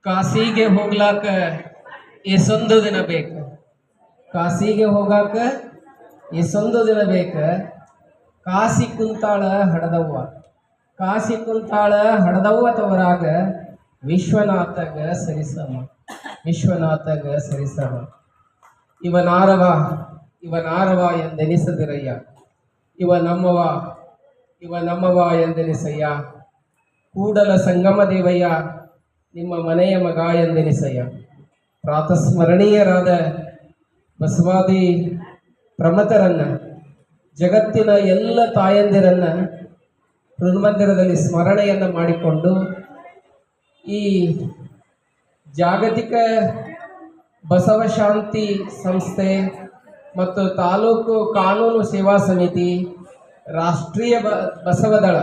ಕಾಸಿಗೆ ಹೋಗ್ಲಾಕ ಎಸೊಂದು ದಿನ ಬೇಕು. ಕಾಸಿಗೆ ಹೋಗಾಕ ಎಸೊಂದು ದಿನ ಬೇಕ. ಕಾಸಿ ಕುಂತಾಳ ಹಡದವ್ವ, ಕಾಸಿ ಕುಂತಾಳ ಹಡದವ್ವ ತವರಾಗ ವಿಶ್ವನಾಥಗ ಸರಿಸಮ, ವಿಶ್ವನಾಥಗ ಸರಿಸಮ. ಇವನಾರವ ಇವನಾರವ ಎಂದೆನಿಸದಿರಯ್ಯ, ಇವ ನಮ್ಮವ ಇವ ನಮ್ಮವ ಎಂದೆನಿಸಯ್ಯ. ಕೂಡಲ ಸಂಗಮ ದೇವಯ್ಯ ನಿಮ್ಮ ಮನೆಯ ಮಗ ಎಂದೆನಿಸಯ್ಯ. ಪ್ರಾತಸ್ಮರಣೀಯರಾದ ಬಸವಾದಿ ಪ್ರಮಥರನ್ನ, ಜಗತ್ತಿನ ಎಲ್ಲ ತಾಯಂದಿರನ್ನ ಹೃನ್ಮಂದಿರದಲ್ಲಿ ಸ್ಮರಣೆಯನ್ನು ಮಾಡಿಕೊಂಡು ಈ ಜಾಗತಿಕ ಬಸವಶಾಂತಿ ಸಂಸ್ಥೆ ಮತ್ತು ತಾಲೂಕು ಕಾನೂನು ಸೇವಾ ಸಮಿತಿ, ರಾಷ್ಟ್ರೀಯ ಬಸವದಳ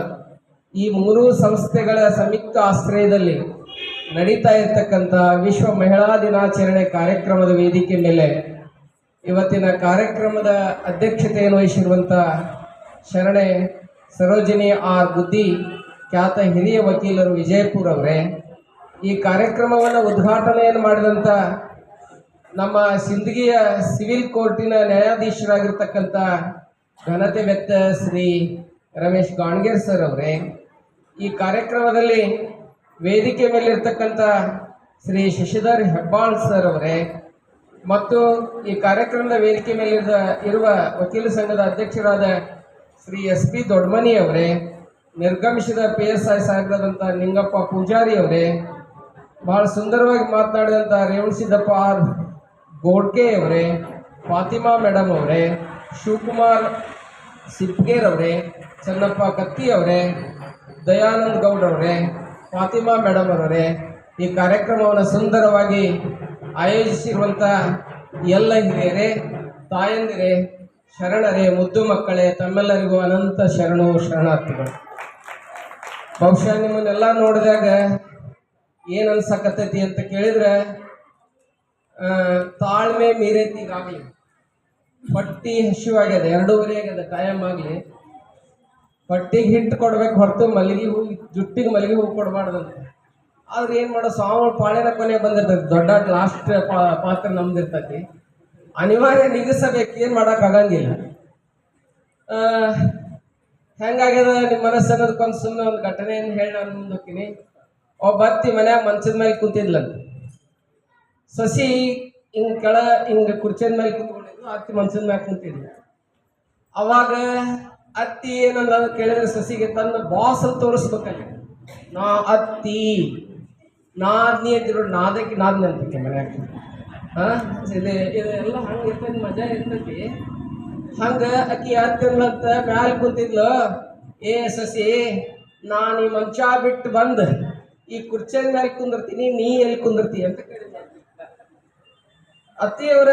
ಈ ಮೂರೂ ಸಂಸ್ಥೆಗಳ ಸಂಯುಕ್ತ ಆಶ್ರಯದಲ್ಲಿ ನಡೀತಾ ಇರತಕ್ಕಂಥ ವಿಶ್ವ ಮಹಿಳಾ ದಿನಾಚರಣೆ ಕಾರ್ಯಕ್ರಮದ ವೇದಿಕೆ ಮೇಲೆ ಇವತ್ತಿನ ಕಾರ್ಯಕ್ರಮದ ಅಧ್ಯಕ್ಷತೆಯನ್ನು ವಹಿಸಿರುವಂಥ ಶರಣೆ ಸರೋಜಿನಿ ಆರ್ ಗುದ್ದಿ, ಖ್ಯಾತ ಹಿರಿಯ ವಕೀಲರು ವಿಜಯಪುರ ಅವರೇ, ಈ ಕಾರ್ಯಕ್ರಮವನ್ನು ಉದ್ಘಾಟನೆಯನ್ನು ಮಾಡಿದಂಥ ನಮ್ಮ ಸಿಂದಗಿಯ ಸಿವಿಲ್ ಕೋರ್ಟಿನ ನ್ಯಾಯಾಧೀಶರಾಗಿರ್ತಕ್ಕಂಥ ಘನತೆ ವ್ಯಕ್ತ ಶ್ರೀ ರಮೇಶ್ ಗಾಣಗೇರ್ ಸರ್ ಅವರೇ, ಈ ಕಾರ್ಯಕ್ರಮದಲ್ಲಿ ವೇದಿಕೆ ಮೇಲಿರ್ತಕ್ಕಂಥ ಶ್ರೀ ಶಶಿಧರ್ ಹೆಬ್ಬಾಳ್ ಸರ್ ಅವರೇ, ಮತ್ತು ಈ ಕಾರ್ಯಕ್ರಮದ ವೇದಿಕೆ ಮೇಲೆ ಇರುವ ವಕೀಲ ಸಂಘದ ಅಧ್ಯಕ್ಷರಾದ ಶ್ರೀ ಎಸ್ ಪಿ ದೊಡ್ಡಮನಿ ಅವರೇ, ನಿರ್ಗಮಿಸಿದ PSI ಸಾಹೇಬರಾದಂಥ ನಿಂಗಪ್ಪ ಪೂಜಾರಿ ಅವರೇ, ಬಹಳ ಸುಂದರವಾಗಿ ಮಾತನಾಡಿದಂಥ ರೇವಣಸಿದ್ದಪ್ಪ ಆರ್ ಗೋಡ್ಕೆ ಅವರೇ, ಫಾತಿಮಾ ಮೇಡಮ್ ಅವರೇ, ಶಿವಕುಮಾರ್ ಸಿಪ್ಗೇರ್ ಅವರೇ, ಚನ್ನಪ್ಪ ಕತ್ತಿ ಅವರೇ, ದಯಾನಂದ್ ಗೌಡ್ ಅವರೇ, ಫಾತಿಮಾ ಮೇಡಮ್ ಅವರೇ, ಈ ಕಾರ್ಯಕ್ರಮವನ್ನು ಸುಂದರವಾಗಿ ಆಯೋಜಿಸಿರುವಂಥ ಎಲ್ಲ ಹಿರಿಯರೇ, ತಾಯಂದಿರೇ, ಶರಣರೇ, ಮುದ್ದು ಮಕ್ಕಳೇ, ತಮ್ಮೆಲ್ಲರಿಗೂ ಅನಂತ ಶರಣಾರ್ಥಿಗಳು. ಬಹುಶಃ ನಿಮ್ಮನ್ನೆಲ್ಲ ನೋಡಿದಾಗ ಏನು ಅನ್ಸಕತ್ತೈತಿ ಅಂತ ಕೇಳಿದ್ರೆ, ತಾಳ್ಮೆ ಮೀರೈತಿ. ಈಗಾಗಲಿ ಪಟ್ಟಿ ಹಸಿವಾಗ್ಯದ, 2:30 ಆಗ್ಯದ ಟೈಮ್ ಆಗಲಿ. ಪಟ್ಟಿಗೆ ಹಿಟ್ಟು ಕೊಡ್ಬೇಕು ಹೊರತು ಮಲ್ಲಿಗೆ ಹೂ, ಜುಟ್ಟಿಗೆ ಮಲ್ಲಿಗೆ ಹೂ ಕೊಡಬಾರ್ದಂತ. ಆದ್ರೆ ಏನು ಮಾಡೋ, ಸ್ವಾಮಿಗಳು ಪಾಳ್ಯನ ಕೊನೆ ಬಂದಿರ್ತೈತಿ, ದೊಡ್ಡ ಲಾಸ್ಟ್ ಪಾತ್ರ ನಮ್ದಿರ್ತೈತಿ. ಅನಿವಾರ್ಯ ನಿಗಿಸಬೇಕು, ಏನು ಮಾಡೋಕ್ಕಾಗಂಗಿಲ್ಲ. ಹೆಂಗಾಗ್ಯದ ನಿಮ್ಮ ಮನಸ್ಸು ಅನ್ನೋದಕ್ಕೊಂದು ಸುಮ್ಮನೆ ಒಂದು ಘಟನೆಯನ್ನು ಹೇಳಿ ನಾನು ಮುಂದೆ ಹೋಗ್ತೀನಿ. ಒಬ್ಬ ಅತ್ತಿ ಮನ್ಯಾಗ ಮಂಚದ ಮೇಲೆ ಕೂತಿದ್ಲಂತ. ಸಸಿ ಹಿಂಗೆ ಕುರ್ಚಿಯ ಮೇಲೆ ಕೂತ್ಕೊಂಡಿದ್ಲು, ಅತ್ತಿ ಮಂಚದ ಮೇಲೆ ಕೂತಿದ್ಲು. ಅವಾಗ ಅತ್ತಿ ಏನಂದ ಕೇಳಿದ್ರೆ ಸಸಿಗೆ ತನ್ನ ಬಾಸ್ ಅಂತ ತೋರಿಸ್ಬೇಕಲ್ಲ, ನಾ ಅತ್ತಿ ನಾದ್ನಿ ಅಂತಿರೋ ನಾದಕ್ಕೆ ನಾದ್ನಿ ಅಂತಕ್ಕೆ ಮನ್ಯಾಗ. ಇದೆಲ್ಲ ಹಂಗೆ ಇರ್ತೈತಿ, ಮಜಾ ಇರ್ತೈತಿ. ಹಂಗೆ ಅಕ್ಕಿ ಅತ್ತಿನ್ಲಂತ ಮ್ಯಾಲೆ ಕುಂತಿದ್ಲು, ಏ ಸಸಿ, ನಾನು ಈ ಮಂಚ ಬಿಟ್ಟು ಬಂದು ಈ ಕುರ್ಚಿಯ ಮೇಲೆ ಕುಂದಿರ್ತೀನಿ, ನೀ ಎಲ್ಲಿ ಕುಂದಿರ್ತಿ ಅಂತ ಕೇಳಿದ. ಅತ್ತಿಯವರ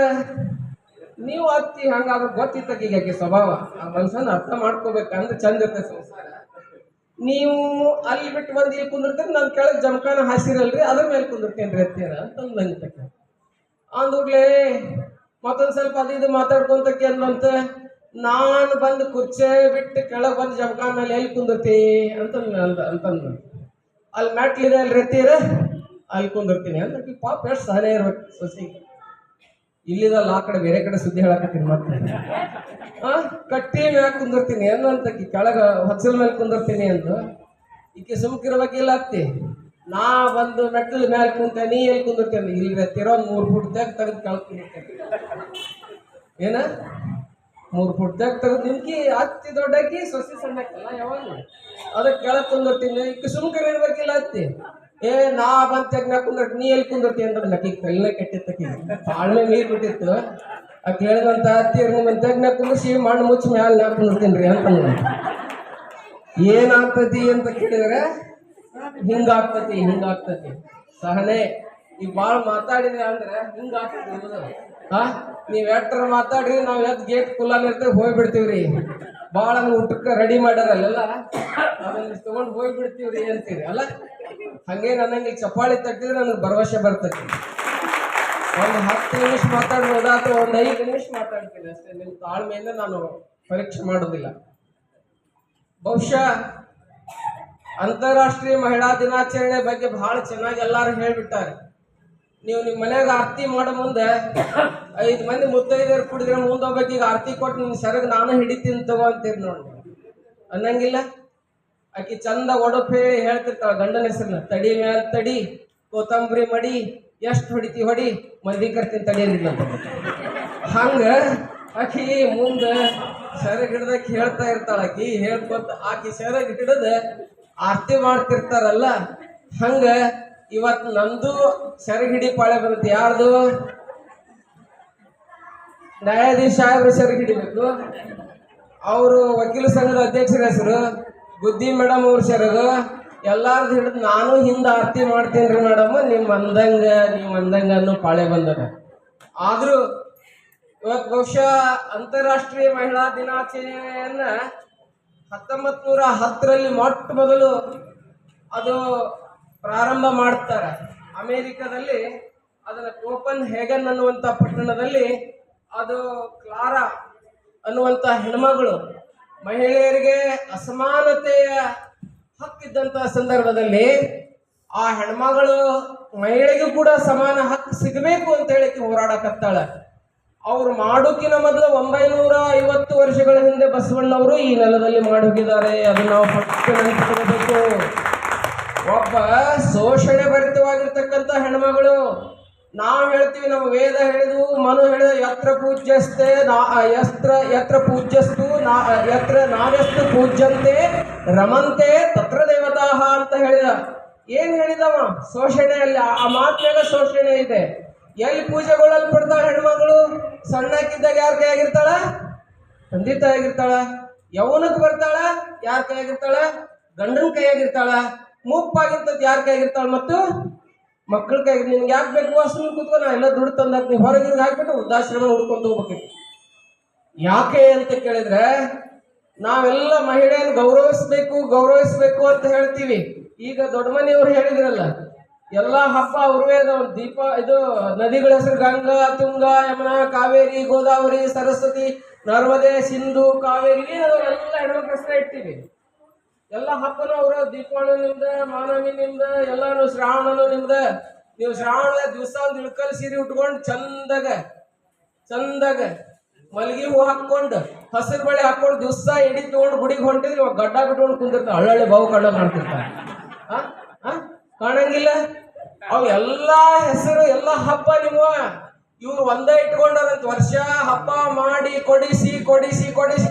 ನೀವು ಅತ್ತಿ ಹಂಗಾದ್ರೆ ಗೊತ್ತಿತ್ತಕ್ಕೆ ಈಗ ಸ್ವಭಾವ, ಆ ಮನುಷ್ಯನ ಅರ್ಥ ಮಾಡ್ಕೋಬೇಕಂದ್ರೆ ಚಂದ ಇರ್ತದೆ ಸಂಸಾರ. ನೀವು ಅಲ್ಲಿ ಬಿಟ್ಟು ಬಂದು ಇಲ್ಲಿ ಕುಂದಿರ್ತೀನಿ, ನಾನು ಕೆಳಗೆ ಜಮಖಾನ ಹಾಸಿರಲ್ರಿ, ಅದ್ರ ಮೇಲೆ ಕುಂದಿರ್ತೇನ್ರಿ ಅತ್ತಿಯರ ಅಂತ ನಂಗೆ ಅಂದ್ಬಿಡ್ಲೇ. ಮತ್ತೊಂದು ಸ್ವಲ್ಪ ಅದು ಇದು ಮಾತಾಡ್ಕೊಂತಕ್ಕೆ ಅಂದಂತ, ನಾನು ಬಂದು ಕುರ್ಚೆ ಬಿಟ್ಟು ಕೆಳಗೆ ಬಂದು ಜಮಖಾನ ಮೇಲೆ ಎಲ್ಲಿ ಕುಂದಿರ್ತಿ ಅಂತಂದು. ಅಲ್ಲಿ ಮ್ಯಾಟ್ಲಿದೆ ಅಲ್ರಿ ಅತ್ತಿಯರ, ಅಲ್ಲಿ ಕುಂದಿರ್ತೀನಿ ಅಂತ. ಪಾಪ ಎಷ್ಟು ಸಹನೆ ಇರ್ಬೇಕು ಸೊಸಿಗೆ. ಇಲ್ಲಿದಲ್ಲ ಆ ಕಡೆ ಬೇರೆ ಕಡೆ ಸುದ್ದಿ ಹೇಳಕತ್ತೀನಿ ಮತ್ತೆ. ಕಟ್ಟಿ ಮ್ಯಾಗ ಕುಂದಿರ್ತೀನಿ ಅನ್ನಂತಕ್ಕಿ, ಕೆಳಗ ಹೊಚ್ಚಲ ಮೇಲೆ ಕುಂದಿರ್ತೀನಿ ಅಂದು. ಈಕೆ ಸುಮ್ಕಿರ್ಬೇಕಿಲ್ಲ ಅತ್ತಿ. ನಾ ಬಂದು ಮೆಟ್ಟಲ ಮ್ಯಾಲೆ ಕುಂತ, ನೀ ಎಲ್ಲಿ ಕುಂದಿರ್ತೇನೆ, ಇಲ್ಲಿ ಹತ್ತಿರ 3 ಫುಟ್ ತೆಗೆದು ಕೆಳಗೆ ಕುಂದಿರ್ತೇನೆ. ಏನ 3 ಫುಟ್ ತೆಗೆದು ನಿಮ್ಕಿ ಅತ್ತಿ ದೊಡ್ಡಾಕಿ, ಸೊಸಿ ಸಣ್ಣಕ್ಕಿಲ್ಲ ಯಾವಾಗ ಅದಕ್ಕೆ ಕೆಳಗೆ ಕುಂದಿರ್ತೀನಿ. ಈಕೆ ಸುಮ್ಕರ್ ಇರ್ಬೇಕಿಲ್ಲ ಅತ್ತಿ. ಏ ನಾ ಬಂದು ತೆಗ್ನ ಕುಂದಿರ್ತಿ, ನೀ ಎಲ್ಲಿ ಕುಂದಿರ್ತಿ ಅಂದ್ರೆ ಲಕ್ಕಿ ಕೈಲೇ ಕೆಟ್ಟಿತ್ತಕ್ಕಿ, ತಾಳ್ಮೆ ಮೀರ್ ಬಿಟ್ಟಿತ್ತು. ಆ ಕೇಳಿದಂತ ಅತ್ತಿಯರ್ ನಿಮ್ಮ ತೆಗ್ನ ಕುಂದಿರ್ಸಿ ಮಣ್ಣು ಮುಚ್ಚಿ ಮ್ಯಾಲೆ ನಾ ಕುಂದಿರ್ತೀನಿ ರೀ ಅಂತ. ಏನಾಗ್ತತಿ ಅಂತ ಕೇಳಿದ್ರೆ ಹಿಂಗಾಗ್ತತಿ ಸಹನೆ. ಈಗ ಭಾಳ ಮಾತಾಡಿದ್ರೆ ಅಂದ್ರೆ ಹಿಂಗಾಗ್ತದೆ. ನೀವ್ ಎಟ್ಟರ ಮಾತಾಡ್ರಿ, ನಾವ್ ಎದ್ ಗೇಟ್ ಕುಲ್ಲಾನ ಇರ್ತೇವೆ, ಹೋಗ್ಬಿಡ್ತೀವ್ರಿ. ಭಾಳ ಊಟಕ್ಕೆ ರೆಡಿ ಮಾಡ್ಯಾರಲ್ಲ, ಅದನ್ನ ತಗೊಂಡು ಹೋಗ್ಬಿಡ್ತೀವ್ರಿ ಅಂತೀರಿ ಅಲ್ಲ. ಹಂಗೆ ನನಗೆ ಚಪ್ಪಾಳಿ ತಟ್ಟಿದ್ರೆ ನನಗೆ ಭರವಸೆ ಬರ್ತೈತಿ. ಒಂದು 10 ನಿಮಿಷ ಮಾತಾಡ್ಬೋದ ಅಥವಾ ಒಂದು 5 ನಿಮಿಷ ಮಾತಾಡ್ತೀನಿ ಅಷ್ಟೇ. ನಿಮ್ಮ ತಾಳ್ಮೆಯಿಂದ ನಾನು ಪರೀಕ್ಷೆ ಮಾಡೋದಿಲ್ಲ. ಬಹುಶಃ ಅಂತಾರಾಷ್ಟ್ರೀಯ ಮಹಿಳಾ ದಿನಾಚರಣೆ ಬಗ್ಗೆ ಬಹಳ ಚೆನ್ನಾಗಿ ಎಲ್ಲಾರು ಹೇಳ್ಬಿಟ್ಟಾರೆ. ನೀವು ನಿಮ್ಮ ಮನ್ಯಾಗ ಆರತಿ ಮಾಡೋ ಮುಂದೆ 5 ಮಂದಿ ಮುತ್ತೈದೆಯರು ಕುಡಿದ್ರೆ ಮುಂದೋಗ್ಬೇಕು, ಈಗ ಆರತಿ ಕೊಟ್ಟು ನಿನ್ ಸೆರಗ್ ನಾನು ಹಿಡಿತೀನಿ ತಗೋ ಅಂತೀರಿ ನೋಡಿ. ಅನ್ನಂಗಿಲ್ಲ. ಆಕಿ ಚಂದ ಒಡಪ್ ಹೇಳಿ ಹೇಳ್ತಿರ್ತಾಳ ಗಂಡನ ಹೆಸರನ್ನ, ತಡಿ ಮ್ಯಾಲ ತಡಿ, ಕೊತ್ತಂಬರಿ ಮಡಿ, ಎಷ್ಟು ಹೊಡಿತಿ ಹೊಡಿ, ಮಂದಿ ಕರ್ತೀನಿ ತಡಿಯಂಗಿಲ್ಲ ಅಂತ. ಹಂಗ ಆಕಿ ಮುಂದ ಸೆರಗ್ ಹಿಡ್ದಕ್ಕೆ ಹೇಳ್ತಾ ಇರ್ತಾಳ. ಆಕಿ ಹೇಳ್ಕೊತ ಆಕಿ ಸೆರಗ್ ಹಿಡದ ಆರತಿ ಮಾಡ್ತಿರ್ತಾರಲ್ಲ, ಹಂಗ ಇವತ್ತು ನಂದು ಸೆರಗ್ ಹಿಡಿ ಪಾಳೆ ಬರುತ್ತೆ. ಯಾರ್ದು? ನ್ಯಾಯಾಧೀಶ ಸಾಹೇಬ್ರ ಸೆರಗ್ ಹಿಡಿಬೇಕು. ಅವರು ವಕೀಲ ಸಂಘದ ಅಧ್ಯಕ್ಷರ ಹೆಸರು ಬುದ್ಧಿ ಮೇಡಮ್ ಅವ್ರ ಸೆರಗು ಎಲ್ಲಾರ್ದು ಹಿಡಿದು ನಾನು ಹಿಂದೆ ಆರತಿ ಮಾಡ್ತೀನಿ ಮೇಡಮ್, ನೀವು ಅಂದಂಗ ಅನ್ನೋ ಪಾಳೆ ಬಂದದ. ಆದ್ರೂ ಇವತ್ತು ಬಹುಶಃ ಅಂತಾರಾಷ್ಟ್ರೀಯ ಮಹಿಳಾ ದಿನಾಚರಣೆಯನ್ನ 1910ರಲ್ಲಿ ಮೊಟ್ಟ ಮೊದಲು ಅದು ಪ್ರಾರಂಭ ಮಾಡ್ತಾರೆ. ಅಮೆರಿಕದಲ್ಲಿ ಅದನ್ನ ಕೋಪನ್ ಹೇಗನ್ ಅನ್ನುವಂಥ ಪಟ್ಟಣದಲ್ಲಿ ಅದು ಕ್ಲಾರಾ ಅನ್ನುವಂಥ ಹೆಣ್ಮಗಳು ಮಹಿಳೆಯರಿಗೆ ಅಸಮಾನತೆಯ ಹಕ್ಕಿದ್ದಂಥ ಸಂದರ್ಭದಲ್ಲಿ ಆ ಹೆಣ್ಮಗಳು ಮಹಿಳೆಗೂ ಕೂಡ ಸಮಾನ ಹಕ್ಕು ಸಿಗಬೇಕು ಅಂತ ಹೇಳಿ ಹೋರಾಡಕತ್ತಾಳ. ಅವ್ರು ಮಾಡೋಕಿನ ಮೊದಲು 950 ವರ್ಷಗಳ ಹಿಂದೆ ಬಸವಣ್ಣವರು ಈ ನೆಲದಲ್ಲಿ ಮಾಡೋಗಿದ್ದಾರೆ. ಅದು ನಾವು ಪಟ್ಟು ನೆನಪಿಸಬೇಕು. ಒಬ್ಬ ಶೋಷಣೆ ಭರಿತವಾಗಿರ್ತಕ್ಕಂಥ ಹೆಣ್ಮಗಳು. ನಾವು ಹೇಳ್ತೀವಿ, ನಮ್ಮ ವೇದ ಹೇಳಿದ್ವು, ಮನು ಹೇಳಿದ ಯತ್ರ ಪೂಜ್ಯಸ್ತೆ ಯತ್ರ ಪೂಜ್ಯಸ್ತು ಯತ್ರ ನಾರ್ಯಸ್ತು ಪೂಜ್ಯಂತೆ ರಮಂತೆ ತತ್ರ ದೇವತಾಹ ಅಂತ ಹೇಳಿದ. ಏನ್ ಹೇಳಿದವ? ಶೋಷಣೆಯಲ್ಲಿ ಆ ಮಾತಿನಾಗ ಶೋಷಣೆ ಇದೆ. ಎಲ್ಲಿ ಪೂಜೆಗೊಳ್ಳಲ್ಪಡ್ತಾಳ ಹೆಣ್ಮಗಳು? ಸಣ್ಣಕ್ಕಿದ್ದಾಗ ಯಾರ ಕೈಯಾಗಿರ್ತಾಳ? ತಂದೆ ತಾಯಿಯಾಗಿರ್ತಾಳ. ಯೌವನಕ್ಕೆ ಬರ್ತಾಳ, ಯಾರ ಕೈಯಾಗಿರ್ತಾಳ? ಗಂಡನ ಕೈಯಾಗಿರ್ತಾಳ. ಮುಪ್ಪಾಗಿರ್ತದ ಯಾರ ಕೈಯಾಗಿರ್ತಾಳ? ಮತ್ತು ಮಕ್ಕಳ ಕೈ. ನಿನ್ಗೆ ಯಾಕೆ ಬೇಕು? ಅಷ್ಟು ಕೂತ್ಕೊ, ನಾ ಎಲ್ಲ ದುಡ್ಡು ತಂದಾಕ ನೀವು ಹೊರಗಿರ್ಗೆ ಹಾಕ್ಬಿಟ್ಟು ವೃದ್ಧಾಶ್ರಮ ಹುಡ್ಕೊಂತ ಹೋಗ್ಬೇಕು. ಯಾಕೆ ಅಂತ ಕೇಳಿದ್ರೆ, ನಾವೆಲ್ಲ ಮಹಿಳೆಯನ್ನು ಗೌರವಿಸ್ಬೇಕು ಅಂತ ಹೇಳ್ತೀವಿ. ಈಗ ದೊಡ್ಡ ಮನೆಯವ್ರು ಹೇಳಿದ್ರಲ್ಲ, ಎಲ್ಲಾ ಹಬ್ಬ ಅವ್ರವೇ ಅದಾವ. ದೀಪ ಇದು ನದಿಗಳ ಹೆಸರು ಗಂಗಾ, ತುಂಗಾ, ಯಮುನಾ, ಕಾವೇರಿ, ಗೋದಾವರಿ, ಸರಸ್ವತಿ, ನರ್ಮದೆ, ಸಿಂಧು, ಕಾವೇರಿ, ಎಲ್ಲ ಹೆಣ್ಮಕ್ಳ ಹೆಸರೇ ಇಟ್ಟಿವಿ. ಎಲ್ಲ ಹಬ್ಬನೂ ಅವರು. ದೀಪಾವಳಿ ನಿಮ್ದ, ಮಾನವಿ ನಿಮ್ದ, ಎಲ್ಲಾನು ಶ್ರಾವಣನು ನಿಮ್ದ. ನೀವು ಶ್ರಾವಣದ ದಿವಸ ಒಂದು ಇಳ್ಕಲ್ ಸೀರೆ ಉಟ್ಕೊಂಡು ಚಂದಾಗ ಮಲ್ಗಿ ಹೂ ಹಾಕೊಂಡು ಹಸಿರು ಬಳೆ ಹಾಕೊಂಡು ದಿವಸ ಎಡಿ ತಗೊಂಡು ಗುಡಿಗೆ ಹೊಂಟಿದ್ರಿ, ಇವಾಗ ಗಡ್ಡ ಬಿಟ್ಕೊಂಡು ಕುಂದಿರ್ತಾವ. ಹಳ್ಳಳ್ಳಿ ಬಾವು ಕಳ್ಳ ಕಾಣ್ತಿರ್ತಾರೆ. ಕಾಣಂಗಿಲ್ಲ. ಅವು ಎಲ್ಲಾ ಹೆಸರು, ಎಲ್ಲ ಹಬ್ಬ ನೀವು ಇವ್ರು ಒಂದೇ ಇಟ್ಕೊಂಡಾರಂತ. ವರ್ಷ ಹಬ್ಬ ಮಾಡಿ ಕೊಡಿಸಿ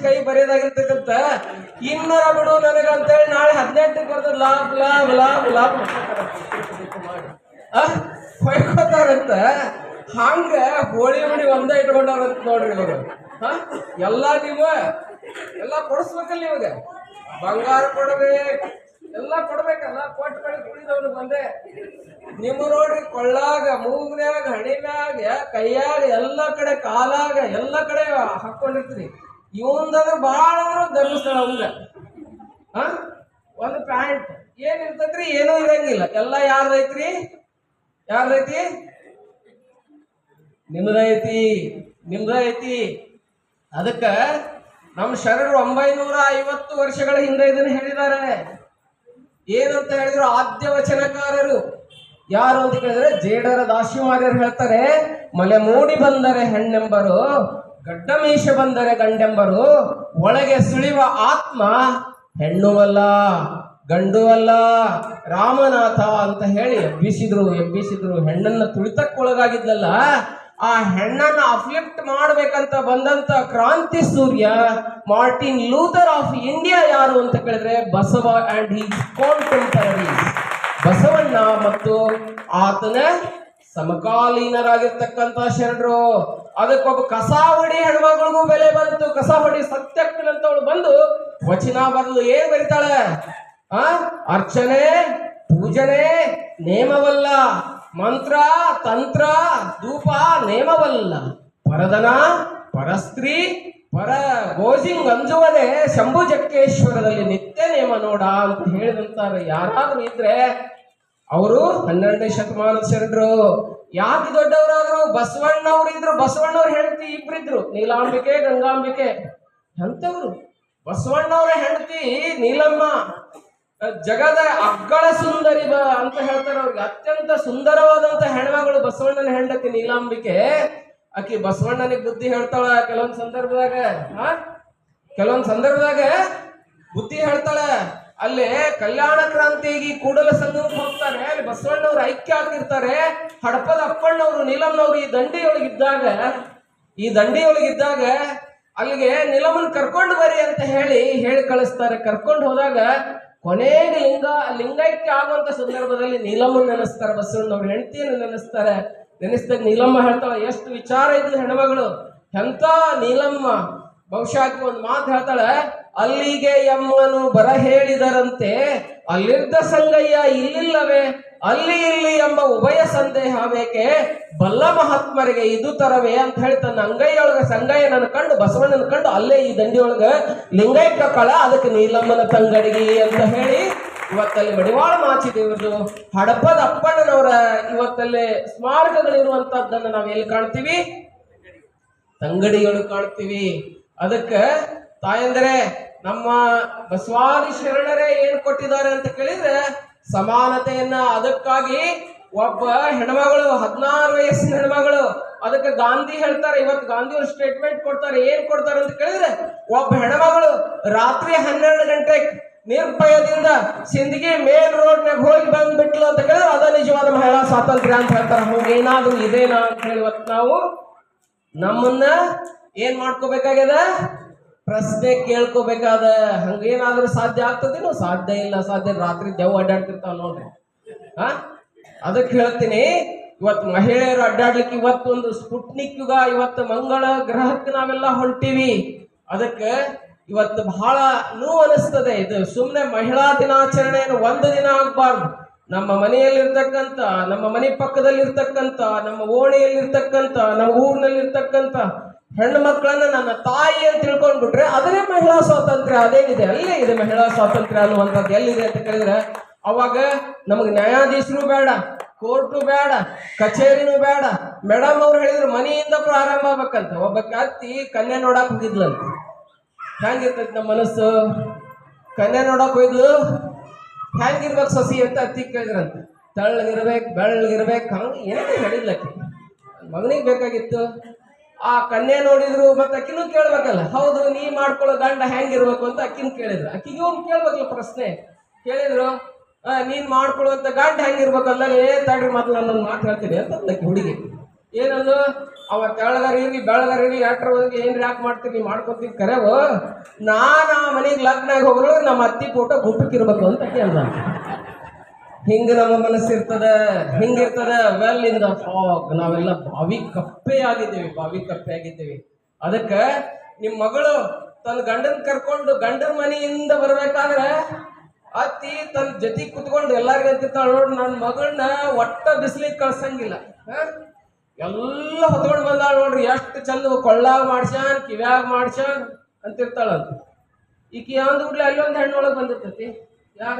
ಕೈ ಬರೆಯೋದಾಗಿರ್ತಕ್ಕಂಥ ಇನ್ನರ ಬಿಡು ನನಗಂತೇಳಿ ನಾಳೆ 18ಕ್ಕೆ ಬರ್ತದ ಲಾಭ ಹೊಯ್ಕೋತಾರಂತ. ಹಂಗ ಹೋಳಿ ಮಣಿ ಒಂದೇ ಇಟ್ಕೊಂಡಾರಂತ ನೋಡ್ರಿ ಇವರು. ಎಲ್ಲ ನೀವು ಎಲ್ಲ ಕೊಡಿಸ್ಬೇಕಲ್ಲ. ಇವಾಗ ಬಂಗಾರ ಕೊಡ್ಬೇಕು, ಎಲ್ಲ ಕೊಡ್ಬೇಕಲ್ಲ. ಕೊಟ್ಟು ಕಡೆ ಕುಡಿದವ್ರು ಬಂದೆ. ನಿಮ್ಮ ನೋಡ್ರಿ ಕೊಳ್ಳಾಗ, ಮೂಗ್ನ್ಯಾಗ, ಹಣಿಮ್ಯಾಗ, ಕೈಯಾಗ, ಎಲ್ಲ ಕಡೆ ಕಾಲಾಗ, ಎಲ್ಲ ಕಡೆ ಹಾಕೊಂಡಿರ್ತೀರಿ. ಇವಂದ್ರೆ ಭಾಳ ಅಂದ್ರೆ ಧರ್ಮಸ್ಥಳ ಅವಂಗ ಒಂದು ಪ್ಯಾಂಟ್ ಏನಿರ್ತೈತ್ರಿ? ಏನೂ ಇರಂಗಿಲ್ಲ. ಎಲ್ಲ ಯಾರ್ದೈತಿ? ನಿಮ್ದೈತಿ. ಅದಕ್ಕ ನಮ್ಮ ಶರಣರು 950 ವರ್ಷಗಳ ಹಿಂದೆ ಇದನ್ನು ಹೇಳಿದ್ದಾರೆ. ಏನಂತ ಹೇಳಿದ್ರು? ಆದ್ಯ ವಚನಕಾರರು ಯಾರು ಅಂತ ಕೇಳಿದ್ರೆ ಜೇಡರ ದಾಸಿಮಾರ್ಯರು ಹೇಳ್ತಾರೆ, ಮಲೆ ಮೂಡಿ ಬಂದರೆ ಹೆಣ್ಣೆಂಬರು, ಗಡ್ಡ ಮೀಸೆ ಬಂದರೆ ಗಂಡೆಂಬರು, ಒಳಗೆ ಸುಳಿವ ಆತ್ಮ ಹೆಣ್ಣುವಲ್ಲ ಗಂಡುವಲ್ಲ ರಾಮನಾಥ ಅಂತ ಹೇಳಿ ಎಬ್ಬಿಸಿದ್ರು. ಹೆಣ್ಣನ್ನ ತುಳಿತಕ್ಕೊಳಗಾಗಿದ್ಲಲ್ಲ, ಆ ಹೆಣ್ಣನ್ನ ಅಫ್ಲಿಫ್ಟ್ ಮಾಡ್ಬೇಕಂತ ಬಂದಂತ ಕ್ರಾಂತಿ ಸೂರ್ಯ ಮಾರ್ಟಿನ್ ಲೂಥರ್ ಆಫ್ ಇಂಡಿಯಾ ಯಾರು ಅಂತ ಕೇಳಿದ್ರೆ ಬಸವ ಅಂಡ್ ಹೀಸ್ ಕಾಂಟೆಂಪರರೀಸ್. ಬಸವಣ್ಣ ಮತ್ತು ಆತನ ಸಮಕಾಲೀನರಾಗಿರ್ತಕ್ಕಂಥ ಶರಣರು. ಅದಕ್ಕೊಬ್ಬ ಕಸಾವಡಿ ಹೆಣ್ಮಗಳಿಗೂ ಬೆಲೆ ಬಂತು. ಕಸಾವಡಿ ಸತ್ಯಕ್ಕನಂತವಳು ಬಂದು ವಚನ ಬರಲು ಏನ್ ಬರೀತಾಳೆ? ಅರ್ಚನೆ ಪೂಜನೆ ನೇಮವಲ್ಲ, ಮಂತ್ರ ತಂತ್ರ ಧೂಪ ನೇಮವಲ್ಲ, ಪರದನ ಪರಸ್ತ್ರೀ ಪರ ಗೋಜಿಂಗ್ ಅಂಜುವದೆ ಶಂಭು ಜಕ್ಕೇಶ್ವರದಲ್ಲಿ ನಿತ್ಯ ನೇಮ ನೋಡ ಅಂತ ಹೇಳಿದಂತಾರೆ. ಯಾರಾದ್ರೂ ಇದ್ರೆ ಅವರು 12ನೇ ಶತಮಾನದ ಶರಣರು. ಯಾಕೆ ದೊಡ್ಡವರಾದ್ರು? ಬಸವಣ್ಣವ್ರು ಇದ್ರು. ಬಸವಣ್ಣವ್ರ ಹೆಂಡತಿ ಇಬ್ರಿದ್ರು, ನೀಲಾಂಬಿಕೆ ಗಂಗಾಂಬಿಕೆ. ಎಂತವ್ರು? ಬಸವಣ್ಣವ್ರ ಹೆಂಡತಿ ನೀಲಮ್ಮ, ಜಗದ ಅಗ್ಗಳ ಸುಂದರಿ ಅಂತ ಹೇಳ್ತಾರೆ ಅವ್ರಿಗೆ. ಅತ್ಯಂತ ಸುಂದರವಾದಂತ ಹೆಣ್ಮಗಳು ಬಸವಣ್ಣನ ಹೆಂಡತಿ ನೀಲಾಂಬಿಕೆ. ಆಕಿ ಬಸವಣ್ಣನಿಗೆ ಬುದ್ಧಿ ಹೇಳ್ತಾಳ ಕೆಲವೊಂದ್ ಸಂದರ್ಭದಾಗ. ಕೆಲವೊಂದ್ ಸಂದರ್ಭದಾಗ ಬುದ್ಧಿ ಹೇಳ್ತಾಳ. ಅಲ್ಲಿ ಕಲ್ಯಾಣ ಕ್ರಾಂತಿಗೆ ಕೂಡಲ ಸಂಗಮಕ್ಕೆ ಹೋಗ್ತಾರೆ. ಅಲ್ಲಿ ಬಸವಣ್ಣವ್ರು ಐಕ್ಯ ಆಗಿರ್ತಾರೆ. ಹಡಪದ ಅಪ್ಪಣ್ಣವ್ರು ನೀಲಮ್ಮನವ್ರು ಈ ದಂಡಿಯೊಳಗಿದ್ದಾಗ ಅಲ್ಲಿಗೆ ನೀಲಮ್ಮನ್ ಕರ್ಕೊಂಡು ಬರ್ರಿ ಅಂತ ಹೇಳಿ ಕಳಿಸ್ತಾರೆ. ಕರ್ಕೊಂಡು ಹೋದಾಗ ಕೊನೆಗೆ ಲಿಂಗೈಕ್ಯ ಆಗುವಂತ ಸಂದರ್ಭದಲ್ಲಿ ನೀಲಮ್ಮನ್ ನೆನೆಸ್ತಾರೆ. ಬಸವಣ್ಣವ್ರ ಹೆಂಡತಿಯನ್ನು ನೆನೆಸಿದಾಗ ನೀಲಮ್ಮ ಹೇಳ್ತಾಳ, ಎಷ್ಟು ವಿಚಾರ ಇದ್ಲು ಹೆಣ್ಮಗಳು, ಎಂತ ನೀಲಮ್ಮ. ಬಹುಶಃ ಒಂದು ಮಾತು ಹೇಳ್ತಾಳೆ, ಅಲ್ಲಿಗೆ ಎಮ್ಮನು ಬರ ಹೇಳಿದರಂತೆ ಅಲ್ಲಿದ್ದ ಸಂಗಯ್ಯ ಇಲ್ಲಿಲ್ಲವೇ, ಅಲ್ಲಿ ಇಲ್ಲಿ ಎಂಬ ಉಭಯ ಸಂದೇಹ ಬೇಕೆ, ಬಲ್ಲ ಮಹಾತ್ಮರಿಗೆ ಇದು ತರವೇ ಅಂತ ಹೇಳಿ ತನ್ನ ಅಂಗೈಯೊಳಗ ಸಂಗಯ್ಯನನ್ನು ಕಂಡು ಬಸವಣ್ಣನ ಕಂಡು ಅಲ್ಲೇ ಈ ದಂಡಿಯೊಳಗ ಲಿಂಗೈಕ್ಯ ಕಳ, ಅದಕ್ಕೆ ನೀಲಮ್ಮನ ತಂಗಡಿಗೆ ಅಂತ ಹೇಳಿ ಇವತ್ತಲ್ಲಿ ಮಡಿವಾಳ ಮಾಚಿದೇವ್ರದು ಹಡಪದ ಅಪ್ಪಣ್ಣನವರ ಇವತ್ತಲ್ಲಿ ಸ್ಮಾರಕಗಳಿರುವಂತದ್ದನ್ನು ನಾವು ಎಲ್ಲಿ ಕಾಣ್ತೀವಿ? ತಂಗಡಿಯೊಳಗೆ ಕಾಣ್ತೀವಿ. ಅದಕ್ಕೆ ತಾಯಂದ್ರೆ ನಮ್ಮ ಬಸವಾದಿ ಶರಣರೇ ಏನ್ ಕೊಟ್ಟಿದ್ದಾರೆ ಅಂತ ಕೇಳಿದ್ರೆ ಸಮಾನತೆಯನ್ನ. ಅದಕ್ಕಾಗಿ ಒಬ್ಬ ಹೆಣ್ಮಗಳು 16 ವಯಸ್ಸಿನ ಹೆಣ್ಮಗಳು, ಅದಕ್ಕೆ ಗಾಂಧಿ ಹೇಳ್ತಾರೆ, ಇವತ್ತು ಗಾಂಧಿ ಅವರು ಸ್ಟೇಟ್ಮೆಂಟ್ ಕೊಡ್ತಾರೆ. ಏನ್ ಕೊಡ್ತಾರೆ ಅಂತ ಕೇಳಿದ್ರೆ, ಒಬ್ಬ ಹೆಣ್ಮಗಳು ರಾತ್ರಿ 12 ಗಂಟೆಗೆ ನಿರ್ಭಯದಿಂದ ಸಿಂದಗಿ ಮೇನ್ ರೋಡ್ನಾಗ ಹೋಗಿ ಬಂದ್ಬಿಟ್ಲು ಅಂತ ಕೇಳಿದ್ರೆ ಅದ ನಿಜವಾದ ಮಹಿಳಾ ಸ್ವಾತಂತ್ರ್ಯ ಅಂತ ಹೇಳ್ತಾರೆ. ಹೋಗೇನಾದ್ರೂ ಇದೇನಾ ಅಂತ ಹೇಳಿ ಇವತ್ತು ನಾವು ನಮ್ಮನ್ನ ಏನ್ ಮಾಡ್ಕೋಬೇಕಾಗ್ಯದ? ಪ್ರಶ್ನೆ ಕೇಳ್ಕೋಬೇಕಾದ. ಹಂಗೇನಾದ್ರೂ ಸಾಧ್ಯ ಆಗ್ತದೇನೋ? ಸಾಧ್ಯ ಇಲ್ಲ. ರಾತ್ರಿ ದೆವ್ವ ಅಡ್ಡಾಡ್ತಿರ್ತಾವ ನೋಡ್ರಿ. ಅದಕ್ಕೆ ಹೇಳ್ತೀನಿ, ಇವತ್ತು ಮಹಿಳೆಯರು ಅಡ್ಡಾಡ್ಲಿಕ್ಕೆ ಇವತ್ತು ಒಂದು ಸ್ಪುಟ್ನಿಕ್ ಯುಗ, ಇವತ್ತು ಮಂಗಳ ಗ್ರಹಕ್ಕೆ ನಾವೆಲ್ಲ ಹೊಂಟಿವಿ. ಅದಕ್ಕೆ ಇವತ್ತು ಬಹಳ ನೋವು ಅನಿಸ್ತದೆ. ಇದು ಸುಮ್ಮನೆ ಮಹಿಳಾ ದಿನಾಚರಣೆಯನ್ನು ಒಂದು ದಿನ ಆಗ್ಬಾರ್ದು. ನಮ್ಮ ಮನೆಯಲ್ಲಿರ್ತಕ್ಕಂಥ, ನಮ್ಮ ಮನೆ ಪಕ್ಕದಲ್ಲಿರ್ತಕ್ಕಂಥ, ನಮ್ಮ ಓಣಿಯಲ್ಲಿರ್ತಕ್ಕಂಥ, ನಮ್ಮ ಊರಿನಲ್ಲಿರ್ತಕ್ಕಂಥ ಹೆಣ್ಣು ಮಕ್ಕಳನ್ನ ನನ್ನ ತಾಯಿ ಅಂತ ತಿಳ್ಕೊಂಡ್ಬಿಟ್ರೆ ಅದರೇ ಮಹಿಳಾ ಸ್ವಾತಂತ್ರ್ಯ. ಅದೇನಿದೆ ಅಲ್ಲೇ ಇದೆ ಮಹಿಳಾ ಸ್ವಾತಂತ್ರ್ಯ ಅನ್ನುವಂಥದ್ದು. ಎಲ್ಲಿದೆ ಅಂತ ಕೇಳಿದ್ರೆ ಅವಾಗ ನಮಗೆ ನ್ಯಾಯಾಧೀಶರು ಬೇಡ, ಕೋರ್ಟು ಬೇಡ, ಕಚೇರಿನೂ ಬೇಡ. ಮೇಡಮ್ ಅವ್ರು ಹೇಳಿದ್ರು ಮನೆಯಿಂದ ಪ್ರಾರಂಭ ಆಗ್ಬೇಕಂತ. ಒಬ್ಬ ಅತ್ತಿ ಕನ್ಯೆ ನೋಡಕ್ ಹೋಗಿದ್ಲಂತ. ಹೆಂಗಿರ್ತೈತಿ ನಮ್ಮ ಮನಸ್ಸು? ಕನ್ಯೆ ನೋಡಕ್ ಹೋಯ್ದು, ಹೆಂಗಿರ್ಬೇಕು ಸೊಸಿ ಅಂತ ಅತ್ತಿ ಕೇಳಿದ್ರಂತ. ತೆಳ್ಳಗಿರ್ಬೇಕು, ಬೆಳ್ಳಗಿರ್ಬೇಕು, ಹಂಗೆ ಏನೇನು ಹೇಳಿದ್ಲಕ್ಕಿ. ಮಗನಿಗೆ ಬೇಕಾಗಿತ್ತು. ಆ ಕನ್ಯೆ ನೋಡಿದ್ರು, ಮತ್ತೆ ಅಕ್ಕಿನೂ ಕೇಳ್ಬೇಕಲ್ಲ, ಹೌದು ನೀ ಮಾಡ್ಕೊಳ್ಳೋ ಗಂಡ ಹೆಂಗಿರ್ಬೇಕು ಅಂತ ಅಕ್ಕಿನ ಕೇಳಿದ್ರು. ಅಕ್ಕಿಗೆ ಹೋಗಿ ಕೇಳ್ಬೇಕಲ್ಲ ಪ್ರಶ್ನೆ. ಕೇಳಿದ್ರು, ನೀನ್ ಮಾಡ್ಕೊಳ್ಳುವಂತ ಗಂಡ ಹೆಂಗಿರ್ಬೇಕಲ್ಲ, ತಡ್ರಿ ಮೊದ್ಲು ನನ್ನೊಂದು ಮಾತು ಹೇಳ್ತೀನಿ ಅಂತ ಅಕ್ಕಿ ಹುಡುಗಿ. ಏನಂದು, ಅವ ತೆಳಗರಿರ್ಲಿ ಬೆಳಗರಿರ್ಲಿ ಯಾಕ್ರಿ ಏನ್ರಿ ಯಾಕೆ ಮಾಡ್ತೀರಿ, ಮಾಡ್ಕೊತೀವಿ ಕರೆವು, ನಾನು ಆ ಮನೆಗೆ ಲಗ್ನಾಗ ಹೋಗ್ರು ನಮ್ಮ ಅತ್ತಿ ಫೋಟೋ ಗುಟ್ಟಕ್ಕಿರ್ಬೇಕು ಅಂತ ಕೇಳ್ದ. ಹಿಂಗ ನಮ್ಮ ಮನಸ್ಸಿರ್ತದ, ಹಿಂಗಿರ್ತದ. ವೆಲ್ ಇನ್ ದ ಫಾಗ್ ನಾವೆಲ್ಲ ಬಾವಿ ಕಪ್ಪೆ ಆಗಿದ್ದೇವೆ. ಅದಕ್ಕೆ ನಿಮ್ಮ ಮಗಳು ತನ್ನ ಗಂಡನ್ ಕರ್ಕೊಂಡು ಗಂಡನ ಮನೆಯಿಂದ ಬರ್ಬೇಕಾದ್ರೆ ಅತ್ತಿ ತನ್ನ ಜೊತೆ ಕುತ್ಕೊಂಡು ಎಲ್ಲಾರ್ಗ ಅಂತಿರ್ತಾಳ, ನೋಡ್ರಿ ನನ್ನ ಮಗಳನ್ನ ಒಟ್ಟ ಬಿಸಿಲಿಗೆ ಕಳ್ಸಂಗಿಲ್ಲ, ಎಲ್ಲ ಹೊತ್ಕೊಂಡು ಬಂದಾಳ ನೋಡ್ರಿ, ಎಷ್ಟು ಚಂದ ಕೊಳ್ಳಾಗ ಮಾಡ್ಸ್ಯಾನ್, ಕಿವ್ಯಾಗ ಮಾಡ್ಸ್ಯಾನ್ ಅಂತಿರ್ತಾಳಂತ. ಈಕಿ ಅಂದ್ ಬಿಡ್ಲಿ ಅಲ್ಲೊಂದು ಹೆಣ್ಣೊಳಗೆ ಬಂದಿರ್ತೈತಿ. ಯಾರ?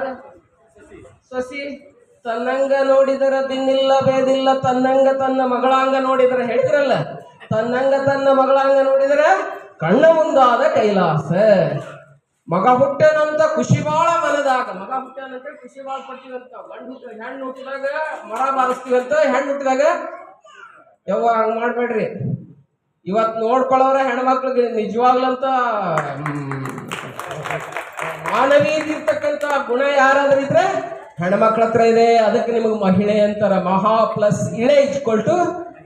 ಸೊಸಿ. ತನ್ನಂಗ ನೋಡಿದರ ಬಿನ್ನಿಲ್ಲ ಬೇದಿಲ್ಲ, ತನ್ನಂಗ ತನ್ನ ಮಗಳಂಗ ನೋಡಿದರೆ, ಹೇಳಿದ್ರಲ್ಲ, ತನ್ನಂಗ ತನ್ನ ಮಗಳಂಗ ನೋಡಿದರೆ ಕಣ್ಣ ಮುಂದಾದ ಕೈಲಾಸ. ಮಗ ಹುಟ್ಟೇನಂತ ಖುಷಿ ಬಾಳ ಮನದಾಗ. ಮಗ ಹುಟ್ಟೇನಂತ ಖುಷಿ ಬಾಳ ಪಡ್ತೀವಂತ. ಗಂಡು ಹುಟ್ಟ ಹೆಣ್ಣು ಹುಟ್ಟಿದಾಗ ಮರ ಬಾರಿಸ್ತೀವಂತ. ಹೆಣ್ಣು ಹುಟ್ಟಿದಾಗ ಯವ್ವ ಹಂಗ ಮಾಡ್ಬೇಡ್ರಿ. ಇವತ್ತು ನೋಡ್ಕೊಳ್ಳೋರ ಹೆಣ್ಮಕ್ಳಿಗೆ ನಿಜವಾಗ್ಲಂತ ಮಾನವೀಯತೆ ಇರ್ತಕ್ಕಂಥ ಗುಣ ಯಾರಾದ್ರೂ ಇದ್ರೆ ಹೆಣ್ಮಕ್ಳ ಹತ್ರ ಇದೆ. ಅದಕ್ಕೆ ನಿಮಗೆ ಮಹಿಳೆ ಅಂತಾರ. ಮಹಾ ಪ್ಲಸ್ ಇಳೆ ಇಚ್ಕೊಳ್ಟು